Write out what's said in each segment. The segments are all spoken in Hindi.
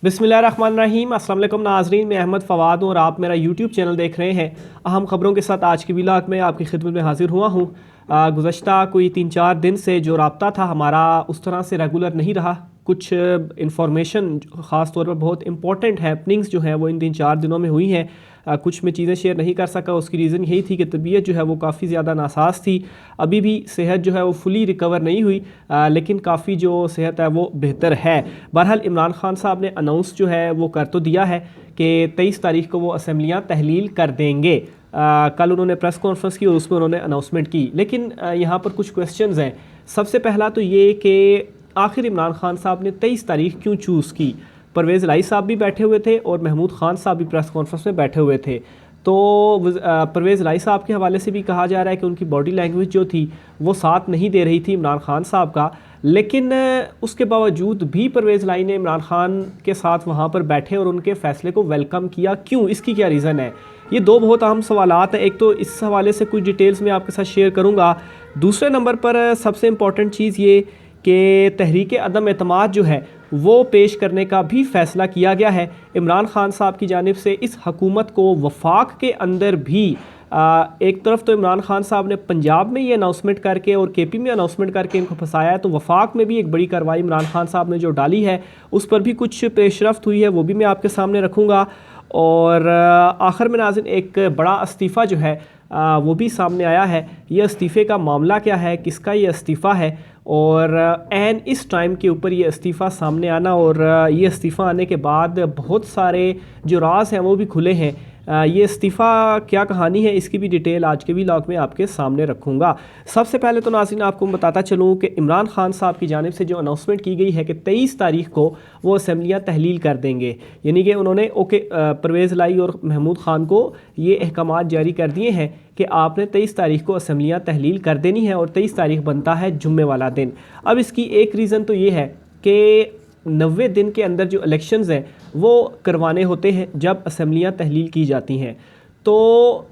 बिस्मिल्लाहिर्रहमानिर्रहीम। अस्सलाम वालेकुम नाज़रीन, मैं अहमद फ़वाद हूँ और आप मेरा यूट्यूब चैनल देख रहे हैं। अहम ख़बरों के साथ आज की व्लॉग में आपकी खिदमत में हाज़िर हुआ हूँ। गुज़श्ता कोई 3-4 दिन से जो राब्ता था हमारा उस तरह से रेगुलर नहीं रहा। कुछ इंफॉर्मेशन ख़ास तौर पर बहुत इंपॉर्टेंट हैपनिंग्स जो है वो इन 3-4 दिनों में हुई हैं। कुछ मैं चीज़ें शेयर नहीं कर सका। उसकी रीज़न यही थी कि तबीयत जो है वो काफ़ी ज़्यादा नासाज थी। अभी भी सेहत जो है वो फुली रिकवर नहीं हुई, लेकिन काफ़ी जो सेहत है वो बेहतर है। बहरहाल इमरान खान साहब ने अनाउंस जो है वो कर तो दिया है कि 23 तारीख को वो असम्बलियाँ तहलील कर देंगे। कल उन्होंने प्रेस कॉन्फ्रेंस की और उसमें उन्होंने अनाउंसमेंट की, लेकिन यहाँ पर कुछ क्वेश्चंस हैं। सबसे पहला तो ये कि आखिर इमरान खान साहब ने 23 तारीख क्यों चूज़ की। परवेज़ इलाही साहब भी बैठे हुए थे और महमूद खान साहब भी प्रेस कॉन्फ्रेंस में बैठे हुए थे। तो परवेज़ इलाही साहब के हवाले से भी कहा जा रहा है कि उनकी बॉडी लैंग्वेज जो थी वो साथ नहीं दे रही थी इमरान खान साहब का, लेकिन उसके बावजूद भी परवेज़ इलाही ने इमरान खान के साथ वहाँ पर बैठे और उनके फ़ैसले को वेलकम किया। क्यों, इसकी क्या रीज़न है? ये दो बहुत अहम सवालात हैं। एक तो इस हवाले से कुछ डिटेल्स मैं आपके साथ शेयर करूँगा। दूसरे नंबर पर सबसे इम्पॉर्टेंट चीज़ ये कि तहरीक अदम एतमाद जो है वो पेश करने का भी फ़ैसला किया गया है इमरान खान साहब की जानिब से। इस हकूमत को वफाक के अंदर भी एक तरफ तो इमरान खान साहब ने पंजाब में ये अनाउंसमेंट करके और केपी में अनाउंसमेंट करके इनको फंसाया है, तो वफाक में भी एक बड़ी कार्रवाई इमरान खान साहब ने जो डाली है उस पर भी कुछ पेशरफ्त हुई है, वो भी मैं आपके सामने रखूँगा। और आखिर में नाज़रीन एक बड़ा इस्तीफ़ा जो है वो भी सामने आया है। ये इस्तीफ़े का मामला क्या है, किसका ये इस्तीफ़ा है, और एन इस टाइम के ऊपर ये इस्तीफ़ा सामने आना और ये इस्तीफ़ा आने के बाद बहुत सारे जो राज हैं वो भी खुले हैं। ये इस्तीफ़ा क्या कहानी है, इसकी भी डिटेल आज के व्लॉग में आपके सामने रखूँगा। सबसे पहले तो नाज़रीन आपको मैं बताता चलूँ कि इमरान खान साहब की जानिब से जो अनाउंसमेंट की गई है कि 23 तारीख को वो असम्बलियाँ तहलील कर देंगे, यानी कि उन्होंने परवेज़ इलाही और महमूद खान को ये अहकामात जारी कर दिए हैं कि आपने 23 तारीख को असम्बलियाँ तहलील कर देनी है और 23 तारीख बनता है जुम्मे वाला दिन। अब इसकी एक रीज़न तो ये है कि 90 दिन के अंदर जो इलेक्शंस हैं वो करवाने होते हैं जब असम्बलियाँ तहलील की जाती हैं। तो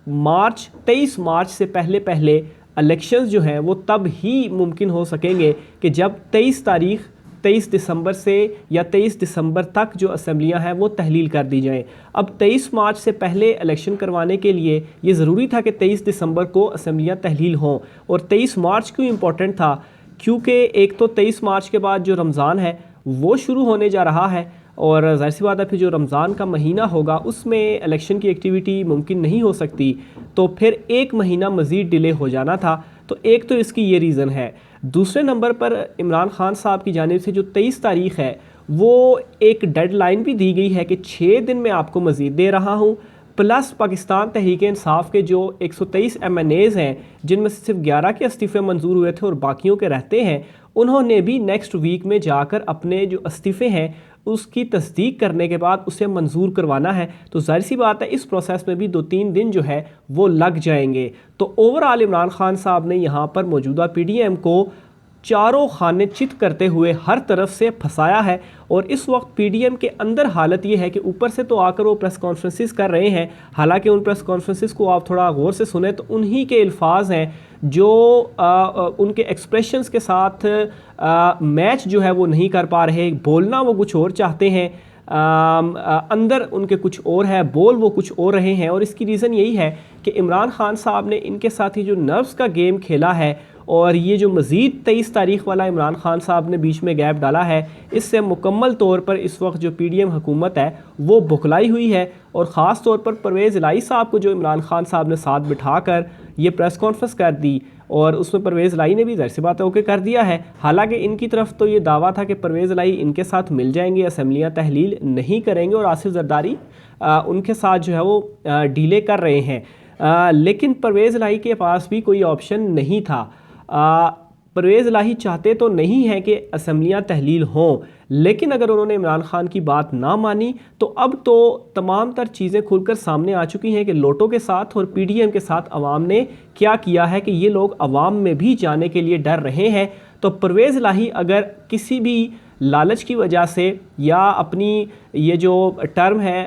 23 मार्च से पहले पहले इलेक्शंस जो हैं वो तब ही मुमकिन हो सकेंगे कि जब 23 दिसंबर से या 23 दिसंबर तक जो असम्बलियाँ हैं वो तहलील कर दी जाएँ। अब 23 मार्च से पहले इलेक्शन करवाने के लिए ये ज़रूरी था कि 23 दिसंबर को असम्बलियाँ तहलील हों। और 23 मार्च क्यों इम्पोर्टेंट था? क्योंकि एक तो 23 मार्च के बाद जो रमज़ान है वो शुरू होने जा रहा है और ज़ाहिर सी बात है फिर जो रमज़ान का महीना होगा उसमें इलेक्शन की एक्टिविटी मुमकिन नहीं हो सकती, तो फिर एक महीना मज़ीद डिले हो जाना था। तो एक तो इसकी ये रीज़न है। दूसरे नंबर पर इमरान खान साहब की जानिब से जो 23 तारीख है वो एक डेडलाइन भी दी गई है कि 6 दिन में आपको मज़ीद दे रहा हूँ, प्लस पाकिस्तान तहरीक इंसाफ के जो 123 MNAs हैं जिनमें से सिर्फ 11 के इस्तीफ़े मंजूर हुए थे और बाकियों के रहते हैं, उन्होंने भी नेक्स्ट वीक में जाकर अपने जो इस्तीफ़े हैं उसकी तस्दीक करने के बाद उसे मंजूर करवाना है। तो ज़ाहिर सी बात है इस प्रोसेस में भी 2-3 दिन जो है वो लग जाएंगे। तो ओवरऑल इमरान खान साहब ने यहाँ पर मौजूदा PDM को चारों खाने चित करते हुए हर तरफ से फंसाया है। और इस वक्त PDM के अंदर हालत ये है कि ऊपर से तो आकर वो प्रेस कॉन्फ्रेंसेस कर रहे हैं, हालांकि उन प्रेस कॉन्फ्रेंसेस को आप थोड़ा गौर से सुने तो उन्हीं के अल्फाज हैं जो उनके एक्सप्रेशंस के साथ मैच जो है वो नहीं कर पा रहे। बोलना वो कुछ और चाहते हैं, अंदर उनके कुछ और है, बोल वो कुछ और रहे हैं। और इसकी रीज़न यही है कि इमरान खान साहब ने इनके साथ ही जो नर्व्स का गेम खेला है और ये जो मज़ीद 23 तारीख वाला इमरान खान साहब ने बीच में गैप डाला है, इससे मुकम्मल तौर पर इस वक्त जो PDM हुकूमत है वो बुखलाई हुई है। और ख़ास तौर पर परवेज़ इलाही साहब को जो इमरान खान साहब ने साथ बिठाकर ये प्रेस कॉन्फ्रेंस कर दी और उसमें परवेज़ इलाही ने भी ज़ाहिर सी बात है ओके कर दिया है। हालांकि इनकी तरफ तो ये दावा था कि परवेज़ इलाही इनके साथ मिल जाएंगे, असम्बलियाँ तहलील नहीं करेंगे और आसिफ जरदारी उनके साथ जो है वो डीले कर रहे हैं। लेकिन परवेज़ इलाही के पास भी कोई ऑप्शन नहीं था। परवेज़ इलाही चाहते तो नहीं है कि असम्बलियाँ तहलील हों, लेकिन अगर उन्होंने इमरान खान की बात ना मानी तो अब तो तमाम तर चीज़ें खुलकर सामने आ चुकी हैं कि लोटो के साथ और PDM के साथ अवाम ने क्या किया है कि ये लोग अवाम में भी जाने के लिए डर रहे हैं। तो परवेज़ इलाही अगर किसी भी लालच की वजह से या अपनी ये जो टर्म है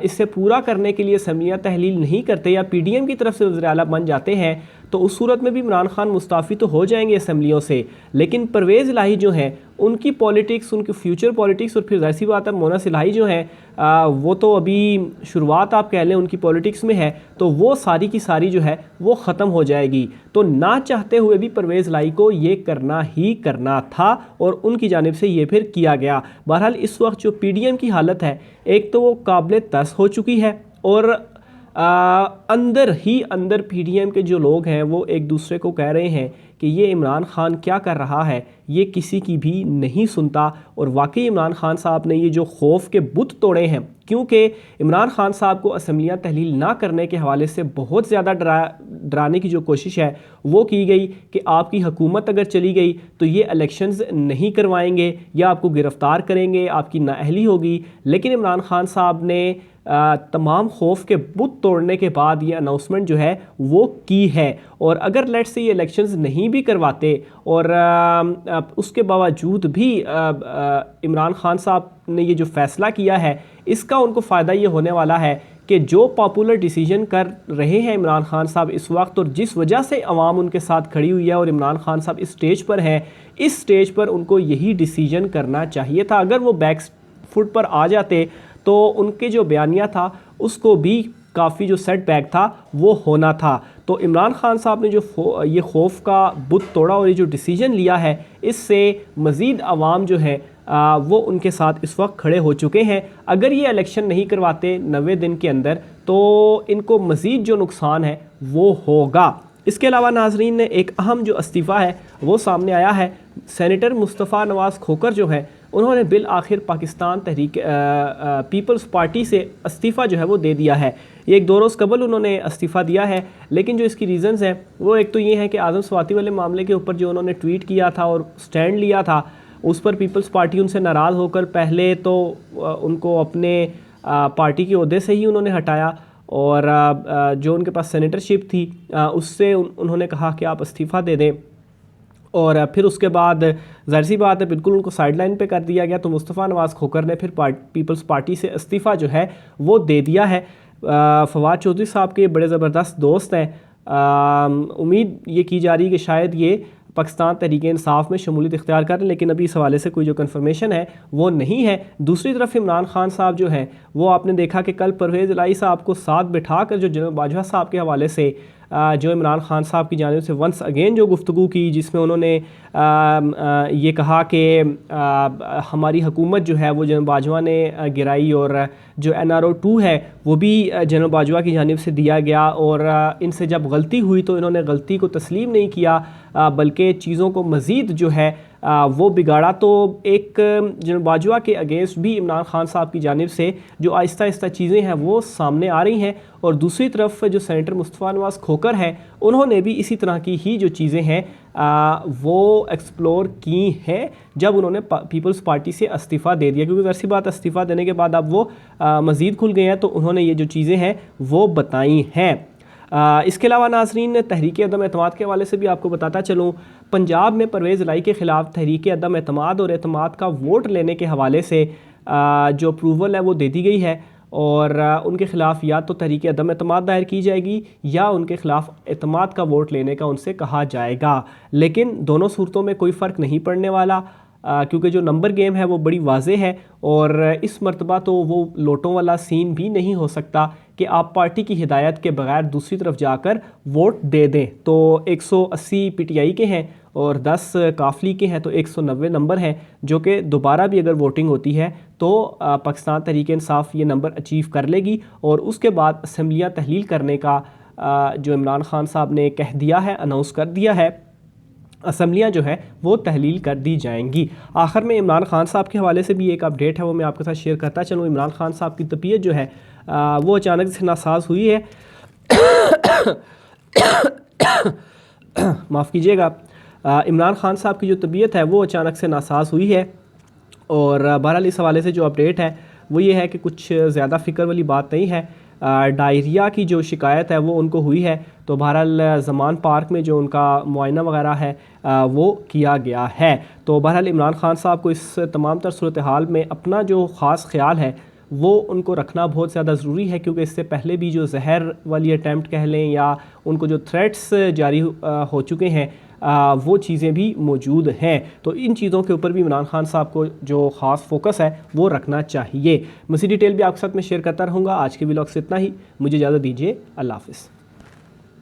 इससे पूरा करने के लिए असम्बलियाँ तहलील नहीं करते या PDM की तरफ से वज़ीर आला बन जाते हैं तो उस सूरत में भी इमरान खान मुस्ताफ़ी तो हो जाएंगे असम्बलियों से, लेकिन परवेज़ इलाही जो हैं उनकी पॉलिटिक्स, उनकी फ्यूचर पॉलिटिक्स, और फिर ज़ाहिर सी बात है मोना सिलाही जो हैं वो तो अभी शुरुआत आप कह लें उनकी पॉलिटिक्स में है, तो वो सारी की सारी जो है वो ख़त्म हो जाएगी। तो ना चाहते हुए भी परवेज़ लाई को ये करना ही करना था और उनकी जानिब से ये फिर किया गया। बहरहाल इस वक्त जो PDM की हालत है, एक तो वो काबिल तस हो चुकी है, और अंदर ही अंदर PDM के जो लोग हैं वो एक दूसरे को कह रहे हैं कि ये इमरान खान क्या कर रहा है, ये किसी की भी नहीं सुनता। और वाकई इमरान खान साहब ने ये जो खौफ के बुत तोड़े हैं, क्योंकि इमरान खान साहब को असम्बलियाँ तहलील ना करने के हवाले से बहुत ज़्यादा डराने की जो कोशिश है वो की गई कि आपकी हुकूमत अगर चली गई तो ये इलेक्शंस नहीं करवाएंगे या आपको गिरफ़्तार करेंगे, आपकी नाअहली होगी। लेकिन इमरान खान साहब ने तमाम खौफ के बुत तोड़ने के बाद ये अनाउंसमेंट जो है वो की है। और अगर लेट्स से ये इलेक्शंस नहीं भी करवाते और उसके बावजूद भी इमरान खान साहब ने ये जो फ़ैसला किया है, इसका उनको फ़ायदा ये होने वाला है कि जो पॉपुलर डिसीजन कर रहे हैं इमरान खान साहब इस वक्त, और जिस वजह से अवाम उनके साथ खड़ी हुई है और इमरान खान साहब इस स्टेज पर हैं, इस स्टेज पर उनको यही डिसीजन करना चाहिए था। अगर वो बैक फुट पर आ जाते तो उनके जो बयानिया था उसको भी काफ़ी जो सेटबैक था वो होना था। तो इमरान खान साहब ने जो ये खौफ का बुत तोड़ा और ये जो डिसीजन लिया है, इससे मज़ीद अवाम जो है वो उनके साथ इस वक्त खड़े हो चुके हैं। अगर ये इलेक्शन नहीं करवाते 90 दिन के अंदर तो इनको मज़ीद जो नुकसान है वो होगा। इसके अलावा नाजरीन, एक अहम जो इस्तीफ़ा है वो सामने आया है। सेनेटर मुस्तफ़ा नवाज़ खोखर जो है उन्होंने बिल आखिर पाकिस्तान तहरीक पीपल्स पार्टी से इस्तीफ़ा जो है वो दे दिया है। ये एक 2 रोज़ कबल उन्होंने इस्तीफ़ा दिया है, लेकिन जो इसकी रीज़न्स हैं वो एक तो ये है कि आज़म स्वाति वाले मामले के ऊपर जो उन्होंने ट्वीट किया था और स्टैंड लिया था, उस पर पीपल्स पार्टी उनसे नाराज़ होकर पहले तो उनको अपने पार्टी के ओहदे से ही उन्होंने हटाया, और जो उनके पास सेनेटरशिप थी उससे उन्होंने कहा कि आप इस्तीफ़ा दे दें, और फिर उसके बाद ज़ाहिर सी बात है बिल्कुल उनको साइडलाइन पे कर दिया गया। तो मुस्तफ़ा नवाज़ खोखर ने फिर पीपल्स पार्टी से इस्तीफ़ा जो है वो दे दिया है। फवाद चौधरी साहब के बड़े ज़बरदस्त दोस्त हैं, उम्मीद ये की जा रही है कि शायद ये पाकिस्तान तहरीक इंसाफ में शमूलियत इख्तियार करें, लेकिन अभी इस हवाले से कोई जो कन्फर्मेशन है वो नहीं है। दूसरी तरफ इमरान खान साहब जो हैं वो आपने देखा कि कल परवेज़ इलाही साहब को साथ बिठा कर जो जनरल बाजवा साहब के हवाले से जो इमरान खान साहब की जानिब से वंस अगेन जो गुफ्तगू की, जिसमें उन्होंने ये कहा कि हमारी हुकूमत जो है वो जनरल बाजवा ने गिराई, और जो NRO 2 है वो भी जनरल बाजवा की जानिब से दिया गया, और इनसे जब गलती हुई तो इन्होंने गलती को तस्लीम नहीं किया बल्कि चीज़ों को मज़ीद जो है वो बिगाड़ा। तो एक जनरल बाजवा के अगेंस्ट भी इमरान खान साहब की जानिब से जो आहिस्ता आहिस्ता चीज़ें हैं वो सामने आ रही हैं, और दूसरी तरफ जो सेनेटर मुस्तफ़ा नवाज़ खोखर हैं उन्होंने भी इसी तरह की ही जो चीज़ें हैं वो एक्सप्लोर की हैं जब उन्होंने पीपल्स पार्टी से इस्तीफ़ा दे दिया, क्योंकि ज़ाहिर सी बात इस्तीफ़ा देने के बाद अब वो मज़ीद खुल गए हैं, तो उन्होंने ये जो चीज़ें हैं वो बताई हैं। इसके अलावा नाजरीन, तहरीक अदम एतमाद के हवाले से भी आपको बताता चलूँ, पंजाब में परवेज़ इलाही के ख़िलाफ़ तहरीक अदम एतमाद और एतमाद का वोट लेने के हवाले से जो अप्रूवल है वो दे दी गई है, और उनके ख़िलाफ़ या तो तहरीक अदम एतमाद दायर की जाएगी या उनके ख़िलाफ़ एतमाद का वोट लेने का उनसे कहा जाएगा। लेकिन दोनों सूरतों में कोई फ़र्क नहीं पड़ने वाला, क्योंकि जो नंबर गेम है वो बड़ी वाज़े है, और इस मरतबा तो वो लोटों वाला सीन भी नहीं हो सकता कि आप पार्टी की हिदायत के बगैर दूसरी तरफ जाकर वोट दे दें। तो 180 PTI के हैं और 10 काफली के हैं, तो 190 नंबर हैं, जो कि दोबारा भी अगर वोटिंग होती है तो पाकिस्तान तहरीक इंसाफ ये नंबर अचीव कर लेगी, और उसके बाद असम्बलियाँ तहलील करने का जो इमरान खान साहब ने कह दिया है, अनाउंस कर दिया है, असम्बलियाँ जो है वो तहलील कर दी जाएंगी। आखिर में इमरान खान साहब के हवाले से भी एक अपडेट है वो मैं आपके साथ शेयर करता चलूँ। इमरान खान साहब की तबीयत जो है वो अचानक से नासाज हुई है माफ़ कीजिएगा, इमरान खान साहब की जो तबीयत है वो अचानक से नासाज हुई है, और बहरहाल इस हवाले से जो अपडेट है वो ये है कि कुछ ज़्यादा फ़िक्र वाली बात नहीं है। डायरिया की जो शिकायत है वो उनको हुई है, तो बहरहाल ज़मान पार्क में जो उनका मुआयना वगैरह है वो किया गया है। तो बहरहाल इमरान खान साहब को इस तमाम तर सूरत हाल में अपना जो ख़ास ख्याल है वो उनको रखना बहुत ज़्यादा ज़रूरी है, क्योंकि इससे पहले भी जो जहर वाली अटैम्प्ट कह लें या उनको जो थ्रेट्स जारी हो चुके हैं वो चीज़ें भी मौजूद हैं। तो इन चीज़ों के ऊपर भी इमरान खान साहब को जो ख़ास फोकस है वो रखना चाहिए। मज़ीद डिटेल भी आपके साथ में शेयर करता रहूँगा। आज के व्लॉग से इतना ही, मुझे इजाज़त दीजिए। अल्लाह हाफ़िज़।